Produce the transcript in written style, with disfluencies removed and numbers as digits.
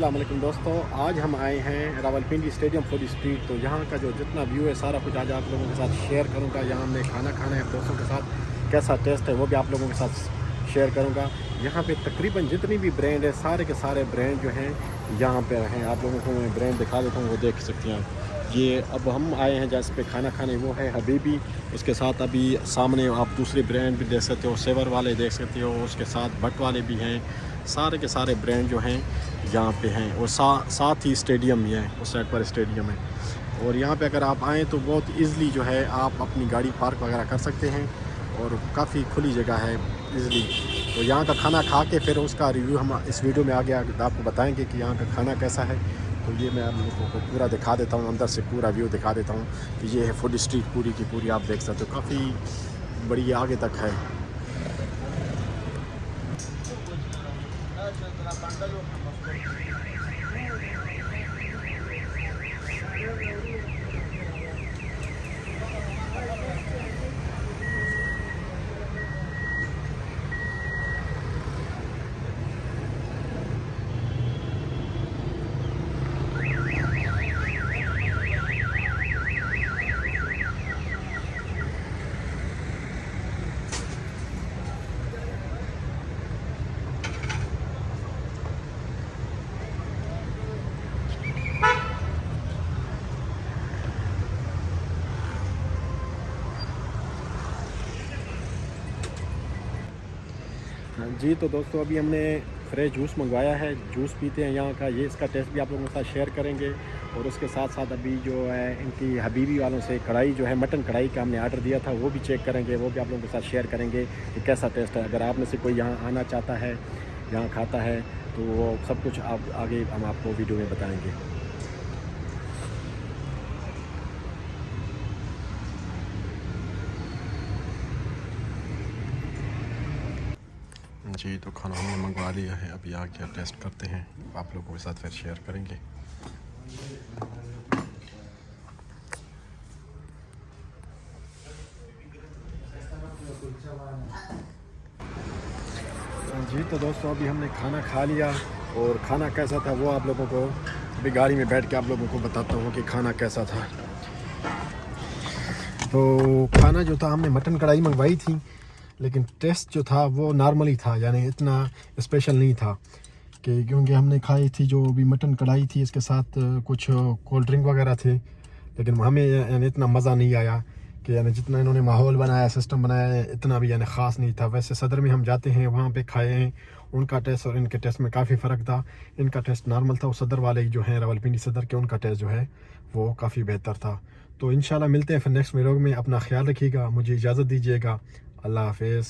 अस्सलाम वालेकुम दोस्तों, आज हम आए हैं रावलपिंडी स्टेडियम फूड स्ट्रीट। तो यहाँ का जो जितना व्यू है सारा कुछ आज आप लोगों के साथ शेयर करूँगा। यहाँ हमने खाना खाना है दोस्तों के साथ, कैसा टेस्ट है वो भी आप लोगों के साथ शेयर करूँगा। यहाँ पे तकरीबन जितनी भी ब्रांड है सारे के सारे ब्रांड जो हैं यहाँ पे हैं। आप लोगों को मैं ब्रांड दिखा देता हूँ, वो देख सकते हैं आप। ये अब हम आए हैं जहाँ पे खाना खाने, वो है हबीबी। उसके साथ अभी सामने आप दूसरे ब्रांड भी देख सकते हो, सेवर वाले देख सकते हो, उसके साथ भट वाले भी हैं। सारे के सारे ब्रांड जो हैं यहाँ पे हैं। और साथ ही स्टेडियम ही है, उस साइड पर स्टेडियम है। और यहाँ पे अगर आप आएँ तो बहुत ईज़िली जो है आप अपनी गाड़ी पार्क वगैरह कर सकते हैं और काफ़ी खुली जगह है ईज़िली। तो यहाँ का खाना खा के फिर उसका रिव्यू हम इस वीडियो में आगे आपको बताएंगे कि यहाँ का खाना कैसा है। तो ये मैं आप लोगों को पूरा दिखा देता हूँ, अंदर से पूरा व्यू दिखा देता हूँ कि ये है फूड स्ट्रीट पूरी की पूरी। आप देख सकते हो काफ़ी बड़ी आगे तक है। जी तो दोस्तों, अभी हमने फ्रेश जूस मंगवाया है, जूस पीते हैं यहाँ का। ये इसका टेस्ट भी आप लोगों के साथ शेयर करेंगे। और उसके साथ साथ अभी जो है इनकी हबीबी वालों से कढ़ाई जो है, मटन कढ़ाई का हमने आर्डर दिया था, वो भी चेक करेंगे, वो भी आप लोगों के साथ शेयर करेंगे कि कैसा टेस्ट है। अगर आप में से कोई यहाँ आना चाहता है, यहाँ खाता है, तो वो सब कुछ आप आगे हम आपको वीडियो में बताएँगे। जी तो खाना हमने मंगवा लिया है, अभी आके टेस्ट करते हैं, आप लोगों के साथ फिर शेयर करेंगे। जी तो दोस्तों, अभी हमने खाना खा लिया और खाना कैसा था वो आप लोगों को अभी गाड़ी में बैठ के आप लोगों को बताता हूँ कि खाना कैसा था। तो खाना जो था, हमने मटन कढ़ाई मंगवाई थी, लेकिन टेस्ट जो था वो नॉर्मली था, यानी इतना स्पेशल नहीं था कि क्योंकि हमने खाई थी जो भी मटन कढ़ाई थी, इसके साथ कुछ कोल्ड ड्रिंक वगैरह थे। लेकिन हमें यानी इतना मज़ा नहीं आया कि यानी जितना इन्होंने माहौल बनाया, सिस्टम बनाया, इतना भी यानी ख़ास नहीं था। वैसे सदर में हम जाते हैं, वहाँ पे खाए हैं, उनका टेस्ट और इनके टेस्ट में काफ़ी फ़र्क था। इनका टेस्ट नॉर्मल था, और सदर वाले जो हैं रावलपिंडी सदर के, उनका टेस्ट जो है वो काफ़ी बेहतर था। तो इंशाल्लाह मिलते हैं फिर नेक्स्ट व्लॉग में। अपना ख्याल रखिएगा, मुझे इजाज़त दीजिएगा। अल्लाह हाफ़िज़।